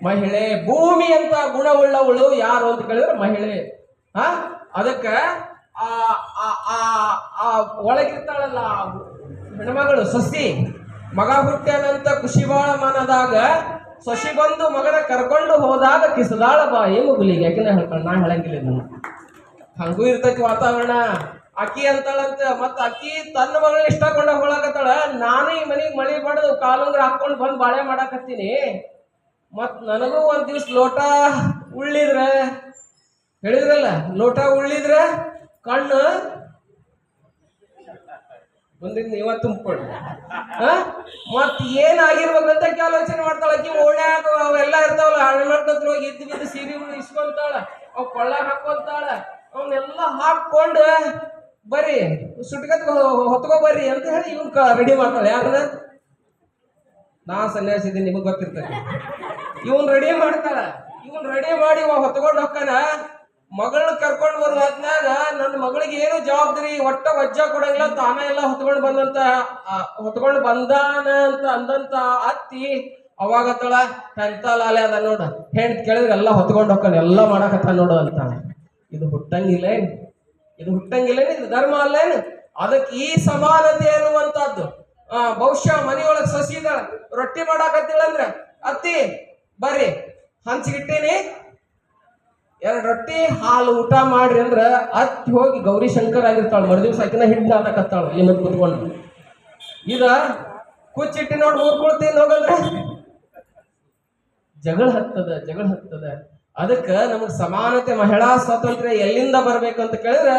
ಮಹಿಳೆ. ಭೂಮಿ ಅಂತ ಗುಣವುಳ್ಳವಳು ಯಾರು ಅಂತ ಕೇಳಿದ್ರೆ ಮಹಿಳೆ. ಅದಕ್ಕೆ ಒಳಗಿರ್ತಾಳಲ್ಲ ಹೆಣ್ಮಗಳು ಸೊಸಿ, ಮಗ ಹುಟ್ಟ್ಯಾನಂತ ಖುಷಿ ಬಾಳ ಮನದಾಗ ಸೊಸಿ ಬಂದು ಮಗನ ಕರ್ಕೊಂಡು ಹೋದಾಗ ಕಿಸದಾಳ ಬಾಯಿ ಮುಗುಲಿಗೆ. ಯಾಕೆಂದ್ರೆ ಹೇಳ್ತಾಳ, ನಾ ಹೇಳಂಗಿಲ್ಲ ಇದನ್ನ. ಹಂಗೂ ಇರ್ತೈತಿ ವಾತಾವರಣ. ಅಕ್ಕಿ ಅಂತಾಳಂತ. ಮತ್ತ ಅಕ್ಕಿ ತನ್ನ ಮಗಳನ್ನ ಇಷ್ಟಕೊಂಡ ಹೋಳಕತ್ತಾಳ, ನಾನು ಈ ಮನೆಗೆ ಮಳಿ ಬಡದು ಕಾಲುಂಗ್ರ ಹಾಕೊಂಡು ಬಂದು ಬಾಳೆ ಮಾಡಾಕತ್ತೀನಿ, ಮತ್ ನನಗೂ ಒಂದ್ ದಿವ್ಸ ಲೋಟ ಉಳ್ಳಿದ್ರ, ಹೇಳಿದ್ರಲ್ಲ ಲೋಟ ಉಳ್ಳಿದ್ರ ಕಣ್ಣು ಮುಂದಿನ ನೀವ ತುಂಬಿಕೊಳ್ಳಿ. ಮತ್ ಏನಾಗಿರ್ಬೇಕಂತ ಆಲೋಚನೆ ಮಾಡ್ತಾಳ ಅಕ್ಕಿ. ಓಣ್ಯಾಗ ಅವೆಲ್ಲ ಇರ್ತಾವಲ್ಲ, ಹಣ್ಣು ಹೋಗಿ ಇದ್ದು ಬಿದ್ದು ಸೀರೆ ಇಸ್ಕೊಂತಾಳ, ಅವ್ ಕೊಳ್ಳಾಗ ಹಾಕೊಂತಾಳ, ಅವನ್ನೆಲ್ಲ ಹಾಕೊಂಡು ಬರ್ರಿ ಸುಟ್ಕತ್ ಹೊತ್ಕೋ ಬರ್ರಿ ಅಂತ ಹೇಳಿ ಇವನ್ ರೆಡಿ ಮಾಡ್ತಾಳೆ. ಯಾರನ್ನ? ನಾ ಸನ್ಯಾಸಿ ಇದ್ದೀನಿ, ನಿಮಗ್ ಗೊತ್ತಿರ್ತದೆ. ಇವನ್ ರೆಡಿ ಮಾಡ್ತಾಳ. ಇವನ್ ರೆಡಿ ಮಾಡಿ ಹೊತ್ಕೊಂಡು ಹೋಗ್ತಾನ. ಮಗಳನ್ನ ಕರ್ಕೊಂಡು ಬರುವ ಹೊತ್ನಾಗ ನನ್ನ ಮಗಳಿಗೆ ಏನು ಜವಾಬ್ದಾರಿ ಒಟ್ಟ ವಜ್ಜ ಕೊಡಂಗಿಲ್ಲ, ತಾನ ಎಲ್ಲ ಹೊತ್ಕೊಂಡು ಬಂದಾನ ಅಂತ ಅಂದಂತ ಅತ್ತಿ ಅವಾಗತ್ತಳ ಎಂತ ಲಾಲೆ ಅದ ನೋಡ, ಹೆಂಡ್ ಕೇಳಿದ್ರೆ ಎಲ್ಲ ಹೊತ್ಕೊಂಡು ಹೋಗ್ತಾನೆ, ಎಲ್ಲ ಮಾಡಕತ್ತ ನೋಡು ಅಂತಾಳೆ. ಇದು ಹುಟ್ಟಂಗಿಲ್ಲೇನು? ಇದು ಹುಟ್ಟಂಗಿಲ್ಲೇನು? ಇದು ಧರ್ಮ ಅಲ್ಲೇನು? ಅದಕ್ಕೆ ಈ ಸಮಾನತೆ ಅನ್ನುವಂಥದ್ದು. ಬಹುಶಃ ಮನೆಯೊಳಗೆ ಸಸಿದ ರೊಟ್ಟಿ ಮಾಡಾಕತ್ತಿಳಂದ್ರ ಅತ್ತಿ ಬರ್ರಿ ಹಂಚಿಗಿಟ್ಟೇನಿ 2 ರೊಟ್ಟಿ ಹಾಲು ಊಟ ಮಾಡ್ರಿ ಅಂದ್ರ ಅತ್ತಿ ಹೋಗಿ ಗೌರಿ ಶಂಕರ್ ಆಗಿರ್ತಾಳ. ಮರುದಿವ್ಸ ಆಕಿನ ಹಿಟ್ಟು ನಾಟಕತ್ತಾಳ ಇಲ್ಲಿ ಕುತ್ಕೊಂಡು. ಇದ ಕುಚ್ಚಿಟ್ಟಿ ನೋಡಿ ಮೂರ್ಕೊಳ್ತೀನಿ ಹೋಗಂದ್ರ ಜಗಳ ಹತ್ತದ. ಅದಕ್ಕೆ ನಮಗ್ ಸಮಾನತೆ, ಮಹಿಳಾ ಸ್ವಾತಂತ್ರ್ಯ ಎಲ್ಲಿಂದ ಬರ್ಬೇಕಂತ ಕೇಳಿದ್ರೆ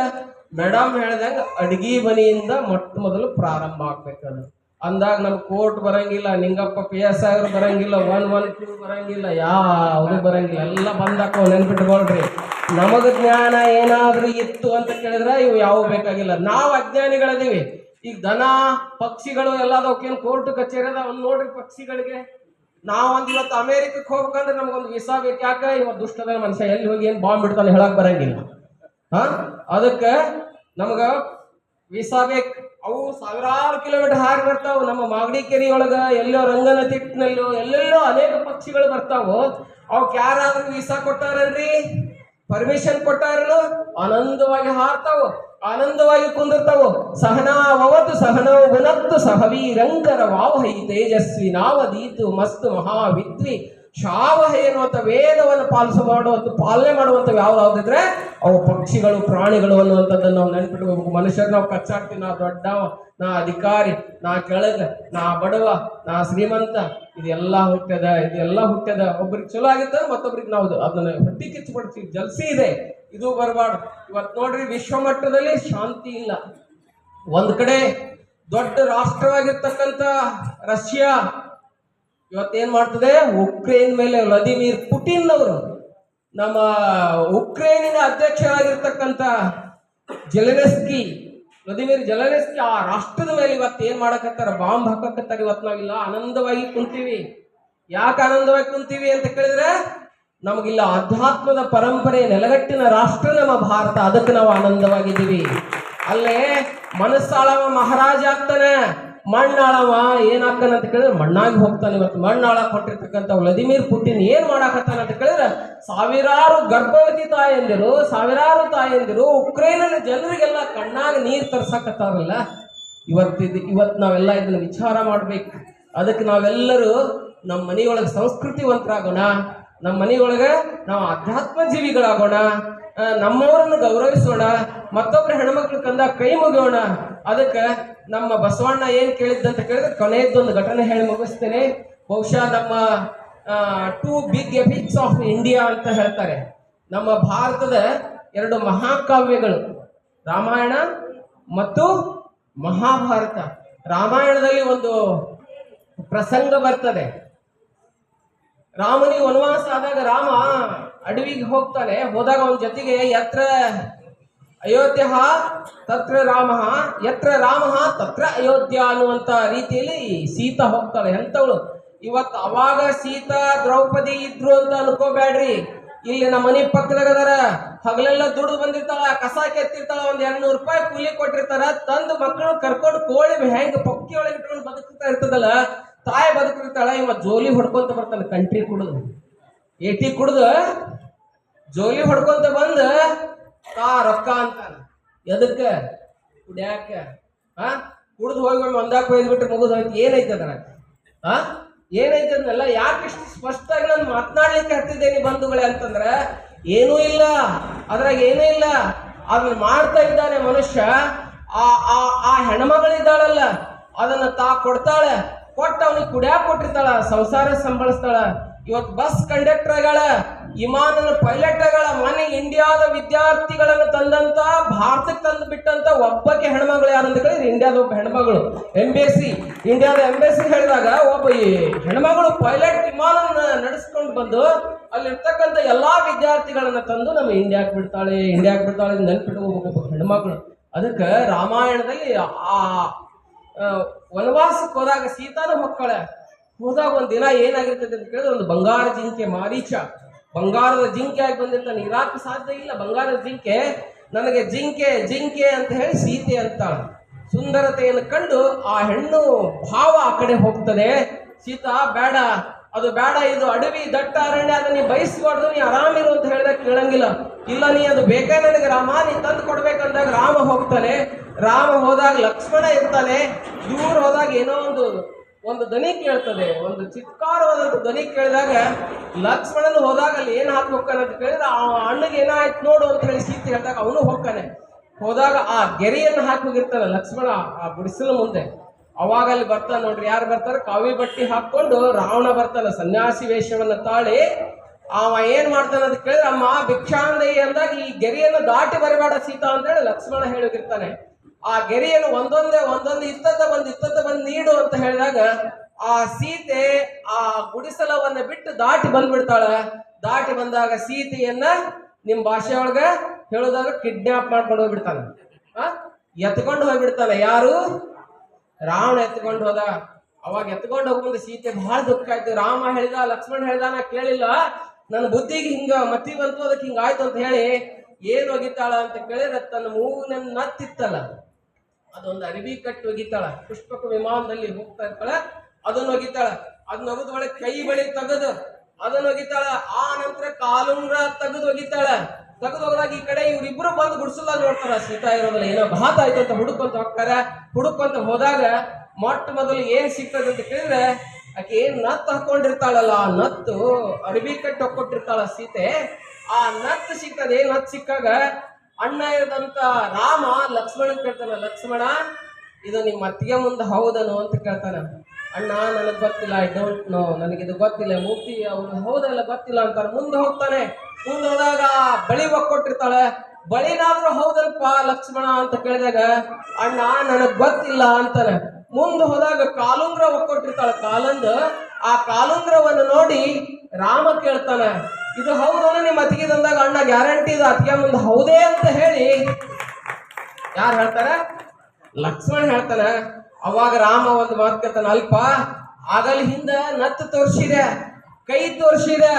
ಮೇಡಮ್ ಹೇಳ್ದಂಗ ಅಡ್ಗಿ ಮನೆಯಿಂದ ಮೊಟ್ಟ ಮೊದಲು ಪ್ರಾರಂಭ ಆಗ್ಬೇಕದು. ಅಂದಾಗ ನಮ್ಗೆ ಕೋರ್ಟ್ ಬರಂಗಿಲ್ಲ, ನಿಂಗಪ್ಪ PS ಅವ್ರು ಬರಂಗಿಲ್ಲ, 112 ಬರಂಗಿಲ್ಲ, ಯಾವುದು ಬರಂಗಿಲ್ಲ, ಎಲ್ಲ ಬಂದಾಕೋ ನೆನ್ಪಿಟ್ಕೊಳ್ರಿ. ನಮಗ ಜ್ಞಾನ ಏನಾದ್ರೂ ಇತ್ತು ಅಂತ ಕೇಳಿದ್ರೆ ಇವು ಯಾವ ಬೇಕಾಗಿಲ್ಲ. ನಾವು ಅಜ್ಞಾನಿಗಳದೀವಿ. ಈಗ ದನ ಪಕ್ಷಿಗಳು ಎಲ್ಲದಕ್ಕೇನು ಕೋರ್ಟ್ ಕಚೇರಿ ಅದ ಒಂದು ನೋಡ್ರಿ. ಪಕ್ಷಿಗಳಿಗೆ ನಾವೊಂದು ಇವತ್ತು ಅಮೇರಿಕಕ್ಕೆ ಹೋಗ್ಬೇಕಂದ್ರೆ ನಮ್ಗೊಂದು ವೀಸಾ ಬೇಕು. ಯಾಕೆ? ಇವತ್ತು ದುಷ್ಟದ ಮನುಷ್ಯ ಎಲ್ಲಿ ಹೋಗಿ ಏನು ಬಾಂಬ್ ಬಿಡ್ತಾನೆ ಹೇಳಕ್ ಬರಂಗಿಲ್ಲ. ಅದಕ್ಕೆ ನಮಗ ವೀಸಾ ಬೇಕು. ಅವು ಸಾವಿರಾರು ಕಿಲೋಮೀಟರ್ ಹಾರಿ ಬರ್ತಾವು. ನಮ್ಮ ಮಾಗಡಿ ಕೆರೆ ಒಳಗ ಎಲ್ಲೋ ರಂಗನತಿಟ್ಟಿನಲ್ಲೋ ಎಲ್ಲೆಲ್ಲೋ ಅನೇಕ ಪಕ್ಷಿಗಳು ಬರ್ತಾವು. ಅವಕ್ಕೆ ಯಾರಾದ್ರೂ ವೀಸಾ ಕೊಟ್ಟಾರಲ್ರಿ, ಪರ್ಮಿಷನ್ ಕೊಟ್ಟಾರಲ್ಲ, ಆನಂದವಾಗಿ ಹಾರ್ತಾವು, ಆನಂದವಾಗಿ ಕುಂದಿರ್ತಾವು. ಸಹನಾವವತು ಸಹನೋ ಗುಣತ್ತು ಸಹವೀರಂಕರ ವಾವಹೈ ತೇಜಸ್ವಿ ನಾವದೀತು ಮಸ್ತು ಮಹಾವಿದ್ವಿ ಶಾವಹೈ ಎನ್ನುವಂಥ ವೇದವನ್ನು ಪಾಲನೆ ಮಾಡುವಂಥವು ಯಾವ್ದಾವ್ದಿದ್ರೆ ಅವು ಪಕ್ಷಿಗಳು, ಪ್ರಾಣಿಗಳು ಅನ್ನುವಂಥದ್ದನ್ನು ನಾವು ನೆನ್ಪಿಟ್ಕೋಬೇಕು. ಮನುಷ್ಯರು ನಾವು ಕಚ್ಚಾಡ್ತೀವಿ, ನಾ ದೊಡ್ಡವ, ನಾ ಅಧಿಕಾರಿ, ನಾ ಕೆಳಗ, ನಾ ಬಡವ, ನಾ ಶ್ರೀಮಂತ, ಇದೆಲ್ಲ ಹುಟ್ಟ್ಯದ. ಒಬ್ರಿಗೆ ಚಲೋ ಆಗಿದ್ದ ಮತ್ತೊಬ್ರಿಗೆ ನಾವು ಅದನ್ನ ಹೊಟ್ಟಿ ಕಿಚ್ಚು ಪಡ್ತೀವಿ. ಜಲ್ಸಿ ಇದೆ, ಇದು ಬರಬಾರ್ದು. ಇವತ್ತು ನೋಡ್ರಿ ವಿಶ್ವ ಮಟ್ಟದಲ್ಲಿ ಶಾಂತಿ ಇಲ್ಲ. ಒಂದ್ ಕಡೆ ದೊಡ್ಡ ರಾಷ್ಟ್ರವಾಗಿರ್ತಕ್ಕಂಥ ರಷ್ಯಾ ಇವತ್ತೇನ್ ಮಾಡ್ತದೆ, ಉಕ್ರೇನ್ ಮೇಲೆ ವ್ಲಾದಿಮಿರ್ ಪುಟಿನ್ ಅವರು, ನಮ್ಮ ಉಕ್ರೇನಿನ ಅಧ್ಯಕ್ಷರಾಗಿರ್ತಕ್ಕಂಥ ವ್ಲಾದಿಮಿರ್ ಜೆಲೆನ್ಸ್ಕಿ ಆ ರಾಷ್ಟ್ರದ ಮೇಲೆ ಇವತ್ತು ಏನ್ ಮಾಡಕತ್ತಾರ, ಬಾಂಬ್ ಹಾಕಕತ್ತಾರ. ಇವತ್ತು ನಾವಿಲ್ಲ ಆನಂದವಾಗಿ ಕುಂತೀವಿ. ಯಾಕೆ ಆನಂದವಾಗಿ ಕುಂತೀವಿ ಅಂತ ಕೇಳಿದ್ರೆ ನಮಗಿಲ್ಲ ಆಧ್ಯಾತ್ಮದ ಪರಂಪರೆ ನೆಲಗಟ್ಟಿನ ರಾಷ್ಟ್ರ ನಮ್ಮ ಭಾರತ. ಅದಕ್ಕೆ ನಾವು ಆನಂದವಾಗಿದ್ದೀವಿ. ಅಲ್ಲೇ ಮನಸ್ಸಾಳವ ಮಹಾರಾಜ ಆಗ್ತಾನೆ, ಮಣ್ಣಾಳವ ಏನಾಗ್ತಾನೆ ಅಂತ ಕೇಳಿದ್ರೆ ಮಣ್ಣಾಗಿ ಹೋಗ್ತಾನೆ. ಇವತ್ತು ಮಣ್ಣಾಳ ಕೊಟ್ಟಿರ್ತಕ್ಕಂಥ ವ್ಲಾದಿಮಿರ್ ಪುಟಿನ್ ಏನ್ ಮಾಡಾಕತ್ತಾನ ಅಂತ ಕೇಳಿದ್ರೆ ಸಾವಿರಾರು ಗರ್ಭವತಿ ತಾಯಂದಿರು ಉಕ್ರೇನಿನ ಜನರಿಗೆಲ್ಲ ಕಣ್ಣಾಗ ನೀರು ತರ್ಸಕತ್ತಾರಲ್ಲ. ಇವತ್ತು ನಾವೆಲ್ಲ ಇದನ್ನ ವಿಚಾರ ಮಾಡ್ಬೇಕು. ಅದಕ್ಕೆ ನಾವೆಲ್ಲರೂ ನಮ್ಮ ಮನೆಯೊಳಗೆ ಸಂಸ್ಕೃತಿವಂತರಾಗೋಣ, ನಮ್ಮ ಮನೆಯೊಳಗೆ ನಾವು ಅಧ್ಯಾತ್ಮ ಜೀವಿಗಳಾಗೋಣ, ನಮ್ಮವರನ್ನು ಗೌರವಿಸೋಣ, ಮತ್ತೊಬ್ಬರ ಹೆಣ್ಮಕ್ಳು ಕಂದ ಕೈ ಮುಗಿಯೋಣ. ಅದಕ್ಕೆ ನಮ್ಮ ಬಸವಣ್ಣ ಏನ್ ಕೇಳಿದ್ದಂತ ಕೇಳಿದ್ರೆ ಕೊನೆಯದೊಂದು ಘಟನೆ ಹೇಳಿ ಮುಗಿಸ್ತೇನೆ. ಬಹುಶಃ ನಮ್ಮ 2 ಬಿಗ್ ಎಪಿಕ್ಸ್ ಆಫ್ ಇಂಡಿಯಾ ಅಂತ ಹೇಳ್ತಾರೆ. ನಮ್ಮ ಭಾರತದ 2 ಮಹಾಕಾವ್ಯಗಳು ರಾಮಾಯಣ ಮತ್ತು ಮಹಾಭಾರತ. ರಾಮಾಯಣದಲ್ಲಿ ಒಂದು ಪ್ರಸಂಗ ಬರ್ತದೆ. ರಾಮನಿಗೆ ವನವಾಸ ಆದಾಗ ರಾಮ ಅಡವಿಗೆ ಹೋಗ್ತಾನೆ. ಹೋದಾಗ ಅವನ ಜೊತೆಗೆ ಯತ್ರ ಅಯೋಧ್ಯ ತತ್ರ ರಾಮ, ಯತ್ರ ರಾಮ ತತ್ರ ಅಯೋಧ್ಯ ಅನ್ನುವಂತ ರೀತಿಯಲ್ಲಿ ಸೀತಾ ಹೋಗ್ತಾಳೆ. ಎಂತವಳು ಇವತ್ತು ಅವಾಗ ಸೀತಾ ದ್ರೌಪದಿ ಇದ್ರು ಅಂತ ಅನ್ಕೋಬೇಡ್ರಿ. ಇಲ್ಲಿ ನಮ್ಮ ಮನೆ ಪಕ್ಕದಾಗ ಅದರ ಹಗಲೆಲ್ಲ ದುಡ್ಡು ಬಂದಿರ್ತಾಳ, ಕಸ ಕೆತ್ತಿರ್ತಾಳ, ಒಂದ್ 200 ರೂಪಾಯಿ ಕೂಲಿ ಕೊಟ್ಟಿರ್ತಾರ. ತಂದು ಮಕ್ಕಳು ಕರ್ಕೊಂಡು ಕೋಳಿ ಹೆಂಗ್ ಪಕ್ಕಿ ಒಳಗೆ ಇಟ್ಕೊಂಡು ಬದುಕ್ತಾ ಇರ್ತದಲ್ಲ, ತಾಯಿ ಬದುಕಿರ್ತಾಳ. ಇವ ಜೋಲಿ ಹೊಡ್ಕೊಂತ ಬರ್ತಾನೆ, ಕಂಟ್ರಿ ಕುಡ್ದು ಏಟಿ ಕುಡ್ದು ಜೋಲಿ ಹೊಡ್ಕೊಂತ ಬಂದ ರೊಕ್ಕ ಅಂತಾನ. ಎದಕ್ಕ? ಕುಡ್ಯಾಕ. ಕುಡ್ದು ಹೋಗಿ ಒಂದಾಕ ಒಯ್ದ್ಬಿಟ್ರೆ ಮುಗಿದು ಹೋಯ್ತು. ಏನೈತೆ ಅದ್ರ ಏನೈತೆ ಅದನ್ನೆಲ್ಲ ಯಾಕೆ ಇಷ್ಟು ಸ್ಪಷ್ಟವಾಗಿ ನಾನು ಮಾತನಾಡ್ಲಿಕ್ಕೆ ಹತ್ತಿದ್ದೇನೆ ಬಂಧುಗಳೇ ಅಂತಂದ್ರ ಏನೂ ಇಲ್ಲ, ಅದ್ರಾಗ ಏನೂ ಇಲ್ಲ. ಅದನ್ನ ಮಾಡ್ತಾ ಇದ್ದಾನೆ ಮನುಷ್ಯ. ಆ ಹೆಣ್ಮಗಳಿದ್ದಾಳಲ್ಲ ಅದನ್ನ ಕೊಡ್ತಾಳೆ, ಕೊಟ್ಟು ಅವನಿಗೆ ಕುಡಿಯಾಕ ಕೊಟ್ಟಿರ್ತಾಳ, ಸಂಸಾರ ಸಂಭಳಿಸ್ತಾಳ. ಇವತ್ತು ಬಸ್ ಕಂಡಕ್ಟರ್ ಆಗಳ, ವಿಮಾನದ ಪೈಲಟ್ ಆಗಳ. ಮನೆ ಇಂಡಿಯಾದ ವಿದ್ಯಾರ್ಥಿಗಳನ್ನು ತಂದಂತ ಭಾರತಕ್ಕೆ ತಂದು ಬಿಟ್ಟಂತ ಒಬ್ಬಕ್ಕೆ ಹೆಣ್ಮಗಳು ಯಾರಂತ ಕೇಳಿದ್ರೆ ಇಂಡಿಯಾದ ಒಬ್ಬ ಹೆಣ್ಮಗಳು ಇಂಡಿಯಾದ ಎಂಬೆಸಿ ಹೇಳಿದಾಗ ಒಬ್ಬ ಹೆಣ್ಮಗಳು ಪೈಲಟ್ ವಿಮಾನ ನಡೆಸ್ಕೊಂಡು ಬಂದು ಅಲ್ಲಿರ್ತಕ್ಕಂಥ ಎಲ್ಲಾ ವಿದ್ಯಾರ್ಥಿಗಳನ್ನ ತಂದು ನಮ್ಮ ಇಂಡಿಯಾಕ್ಕೆ ಬಿಡ್ತಾಳೆ ನೆನ್ಪಿಟ್ಟು ಒಬ್ಬ ಹೆಣ್ಮಗಳು. ಅದಕ್ಕೆ ರಾಮಾಯಣದಲ್ಲಿ ಆ ವನವಾಸಕ್ಕೆ ಹೋದಾಗ ಸೀತಾನ ಮಕ್ಕಳ ಹೋದಾಗ ಒಂದ್ ದಿನ ಏನಾಗಿರ್ತದೆ ಅಂತ ಕೇಳಿದ್ರೆ ಒಂದು ಬಂಗಾರ ಜಿಂಕೆ ಮಾರೀಚ ಬಂಗಾರದ ಜಿಂಕೆ ಆಗಿ ಬಂದಿರ್ತಾನೆ. ಇರಾಕ್ ಸಾಧ್ಯ ಇಲ್ಲ ಬಂಗಾರದ ಜಿಂಕೆ. ನನಗೆ ಜಿಂಕೆ ಜಿಂಕೆ ಅಂತ ಹೇಳಿ ಸೀತೆ ಅಂತ ಸುಂದರತೆಯನ್ನು ಕಂಡು ಆ ಹೆಣ್ಣು ಭಾವ ಆ ಕಡೆ ಹೋಗ್ತದೆ. ಸೀತಾ ಬೇಡ, ಅದು ಬೇಡ, ಇದು ಅಡವಿ ದಟ್ಟ ಅರಣ್ಯ, ಅದನ್ನ ನೀ ಬಯಸ್ಬಾರ್ದು, ನೀ ಆರಾಮಿರು ಅಂತ ಹೇಳಿದಾಗ ಕೇಳಂಗಿಲ್ಲ. ಇಲ್ಲ ನೀ ಅದು ಬೇಕೇ ನನಗೆ ರಾಮ, ನೀ ತಂದು ಕೊಡ್ಬೇಕಂದಾಗ ರಾಮ ಹೋಗ್ತಾನೆ. ರಾಮ ಹೋದಾಗ ಲಕ್ಷ್ಮಣ ಇರ್ತಾನೆ. ದೂರ ಹೋದಾಗ ಏನೋ ಒಂದು ದನಿ ಕೇಳ್ತದೆ, ಒಂದು ಚಿತ್ಕಾರವಾದಂತ ದನಿ ಕೇಳಿದಾಗ ಲಕ್ಷ್ಮಣನ ಹೋದಾಗ ಅಲ್ಲಿ ಏನ್ ಹಾಕಿ ಹೋಗ್ತಾನೆ ಅಂತ ಕೇಳಿದ್ರೆ ಆ ಅಣ್ಣಗೆ ಏನಾಯ್ತು ನೋಡು ಅಂತ ಹೇಳಿ ಸೀತೆ ಹೇಳಿದಾಗ ಅವನು ಹೋಗ್ತಾನೆ. ಹೋದಾಗ ಆ ಗೆರೆಯನ್ನು ಹಾಕಿ ಹೋಗಿರ್ತಾನೆ ಲಕ್ಷ್ಮಣ ಆ ಗುಡಿಸಲ ಮುಂದೆ. ಅವಾಗ ಅಲ್ಲಿ ಬರ್ತಾನೆ ನೋಡ್ರಿ, ಯಾರು ಬರ್ತಾರೆ, ಕಾವಿ ಬಟ್ಟಿ ಹಾಕೊಂಡು ರಾವಣ ಬರ್ತಾನೆ ಸನ್ಯಾಸಿ ವೇಷವನ್ನ ತಾಳಿ. ಅವ ಏನ್ ಮಾಡ್ತಾನೆ ಅಂತ ಕೇಳಿದ್ರೆ ಅಮ್ಮ ಭಿಕ್ಷಾಂದಯಿ ಅಂದಾಗ ಈ ಗೆರೆಯನ್ನು ದಾಟಿ ಬರಬೇಡ ಸೀತಾ ಅಂತ ಹೇಳಿ ಲಕ್ಷ್ಮಣ ಹೇಳಿರ್ತಾನೆ. ಆ ಗೆರೆಯನ್ನು ಒಂದೊಂದು ಇತ್ತದ ಬಂದು ನೀಡು ಅಂತ ಹೇಳಿದಾಗ ಆ ಸೀತೆ ಆ ಗುಡಿಸಲವನ್ನ ಬಿಟ್ಟು ದಾಟಿ ಬಂದ್ಬಿಡ್ತಾಳ. ದಾಟಿ ಬಂದಾಗ ಸೀತೆಯನ್ನ ನಿಮ್ ಭಾಷೆ ಒಳಗ ಹೇಳೋದಾಗ ಕಿಡ್ನಾಪ್ ಮಾಡ್ಕೊಂಡು ಹೋಗ್ಬಿಡ್ತಾನೆ, ಎತ್ಕೊಂಡು ಹೋಗ್ಬಿಡ್ತಾನೆ. ಯಾರು? ರಾವಣ ಎತ್ಕೊಂಡು ಹೋದ. ಅವಾಗ ಎತ್ಕೊಂಡು ಹೋಗ್ಬಂದು ಸೀತೆ ಬಹಳ ದುಃಖ ಆಯ್ತು. ರಾಮ ಹೇಳಿದ, ಲಕ್ಷ್ಮಣ ಹೇಳಿದ, ನಾ ಕೇಳಿಲ್ಲ, ನನ್ನ ಬುದ್ಧಿಗೆ ಹಿಂಗ ಮತಿ ಬಂತು, ಅದಕ್ಕೆ ಹಿಂಗಾಯ್ತು ಅಂತ ಹೇಳಿ ಏನ್ ಒಗಿತಾಳ ಅಂತ ಕೇಳಿದ್ರೆ ತನ್ನ ಮೂಗಿನ ನತ್ತಿತ್ತಲ್ಲ ಅದೊಂದು ಅರಿವಿ ಕಟ್ಟಿ ಒಗಿತಾಳ. ಪುಷ್ಪಕ ವಿಮಾನದಲ್ಲಿ ಹೋಗ್ತಾ ಇರ್ತಾಳ, ಅದನ್ನ ಒಗಿತಾಳ. ಅದನ್ನ ಒಗದ ಒಳಗೆ ಕೈ ಬಳಿ ತೆಗೆದು ಅದನ್ನ ಒಗಿತಾಳ. ಆ ನಂತರ ಕಾಲುಂಗ್ರ ತೆಗೆದು ಒಗಿತಾಳ. ತೆಗೆದು ಹೋದಾಗ ಈ ಕಡೆ ಇವ್ರಿಬ್ರು ಬಂದು ಗುಡ್ಸಲ್ಲ ನೋಡ್ತಾರ. ಸೀತಾ ಇರೋದಿಲ್ಲ, ಏನೋ ಘಾತ ಆಯ್ತು ಅಂತ ಹುಡುಕೊಂತ ಹೋಗ್ತಾರ. ಹುಡುಕೊಂತ ಹೋದಾಗ ಮೊಟ್ಟ ಮೊದಲು ಏನ್ ಸಿಗ್ತದೆ ಅಂತ ಕೇಳಿದ್ರೆ ಆಕೆ ಏನ್ ನತ್ತು ಹಾಕೊಂಡಿರ್ತಾಳಲ್ಲ, ಆ ನತ್ತು ಅರಿವಿ ಕಟ್ಟಿ ಹಾಕೊಟ್ಟಿರ್ತಾಳ ಸೀತೆ. ಆ ನತ್ತು ಸಿಗ್ತದೆ. ನತ್ತು ಸಿಕ್ಕಾಗ ಅಣ್ಣ ಇರದಂತ ರಾಮ ಲಕ್ಷ್ಮಣ ಕೇಳ್ತಾನ, ಲಕ್ಷ್ಮಣ ಇದು ನಿಮ್ಮ ಅತ್ತಿಗೆ ಮುಂದೆ ಹೌದನು ಅಂತ ಕೇಳ್ತಾನ. ಅಣ್ಣ ನನಗ್ ಗೊತ್ತಿಲ್ಲ, ಐ ಡೋಂಟ್ ನೋ, ನನಗಿದು ಗೊತ್ತಿಲ್ಲ, ಮೂರ್ತಿ ಅವ್ರು ಹೌದಲ್ಲ ಗೊತ್ತಿಲ್ಲ ಅಂತಾನೆ. ಮುಂದೆ ಹೋಗ್ತಾನೆ. ಮುಂದೆ ಹೋದಾಗ ಬಳಿ ಒಕ್ಕೊಟ್ಟಿರ್ತಾಳೆ. ಬಳಿನಾದ್ರೂ ಹೌದಲ್ಪ ಲಕ್ಷ್ಮಣ ಅಂತ ಕೇಳಿದಾಗ ಅಣ್ಣ ನನಗ್ ಗೊತ್ತಿಲ್ಲ ಅಂತಾನೆ. ಮುಂದೆ ಹೋದಾಗ ಕಾಲುಂಗ್ರ ಒಕ್ಕೊಟ್ಟಿರ್ತಾಳೆ ಕಾಲಂದು. ಆ ಕಾಲುಂಗ್ರವನ್ನು ನೋಡಿ ರಾಮ ಕೇಳ್ತಾನೆ, ಇದು ಹೌದನ ನಿಮ್ಮ ಅತ್ತಿಗೆ ತಂದಾಗ ಅಣ್ಣ ಗ್ಯಾರಂಟಿ ಇದು ಅತ್ತಿಗೆ ಮುಂದೆ ಹೌದೇ ಅಂತ ಹೇಳಿ ಯಾರು ಹೇಳ್ತಾರೆ? ಲಕ್ಷ್ಮಣ ಹೇಳ್ತಾನೆ. ಅವಾಗ ರಾಮ ಒಂದು ಮಾತು ಕೇಳ್ತಾನೆ, ಅಲ್ಪ ಆಗಲ್ ಹಿಂದ ನತ್ತು ತೋರಿಸಿದೆ, ಕೈ ತೋರಿಸಿದೆ,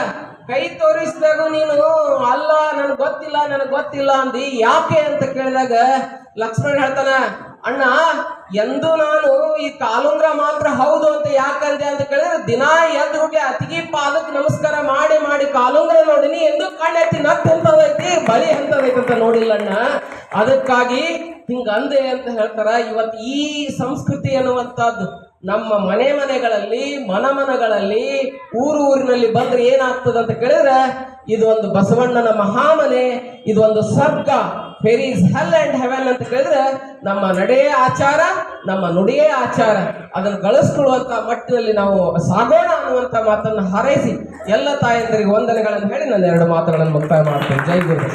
ಕೈ ತೋರಿಸಿದಾಗ ನೀನು ಅಲ್ಲ ನನಗೆ ಗೊತ್ತಿಲ್ಲ ಅಂದಿ, ಯಾಕೆ ಅಂತ ಕೇಳಿದಾಗ ಲಕ್ಷ್ಮಣ ಹೇಳ್ತಾನ, ಅಣ್ಣ ಎಂದು ನಾನು ಈ ಕಾಲುಂಗ್ರ ಮಾತ್ರ ಹೌದು ಅಂತ ಯಾಕಂದೆ ಅಂತ ಕೇಳಿದ್ರೆ ದಿನ ಎದ್ದು ಹುಟ್ಟಿ ಅತಿಗಿ ಪಾದಕ್ಕೆ ನಮಸ್ಕಾರ ಮಾಡಿ ಮಾಡಿ ಕಾಲುಂಗ್ರ ನೋಡಿನಿ, ಎಂದು ಕಣ್ಣೆತ್ತಿ ನತ್ತು ಎಂತದೈತಿ ಬಳಿ ಎಂತದೈತಿ ಅಂತ ನೋಡಿಲ್ಲ ಅಣ್ಣ, ಅದಕ್ಕಾಗಿ ಹಿಂಗ ಅಂದೆ ಅಂತ ಹೇಳ್ತಾರ. ಇವತ್ತು ಈ ಸಂಸ್ಕೃತಿ ಅನ್ನುವಂಥದ್ದು ನಮ್ಮ ಮನೆಗಳಲ್ಲಿ ಮನಗಳಲ್ಲಿ ಊರಿನಲ್ಲಿ ಬಂದ್ರೆ ಏನಾಗ್ತದೆ ಅಂತ ಕೇಳಿದ್ರೆ ಇದು ಒಂದು ಬಸವಣ್ಣನ ಮಹಾಮನೆ, ಇದು ಒಂದು ಸ್ವರ್ಗ, where is hell and heaven ಅಂತ ಕೇಳಿದ್ರೆ ನಮ್ಮ ನಡೆಯೇ ಆಚಾರ, ನಮ್ಮ ನುಡಿಯೇ ಆಚಾರ, ಅದನ್ನು ಗಳಿಸ್ಕೊಳ್ಳುವಂತ ಮಟ್ಟಿನಲ್ಲಿ ನಾವು ಸಾಗೋಣ ಅನ್ನುವಂತ ಮಾತನ್ನು ಹಾರೈಸಿ ಎಲ್ಲ ತಾಯಂದರಿಗೆ ವಂದನೆಗಳನ್ನು ಹೇಳಿ ನನ್ನ ಎರಡು ಮಾತುಗಳನ್ನು ಮುಕ್ತಾಯ ಮಾಡ್ತೇನೆ. ಜೈ ಗುರು.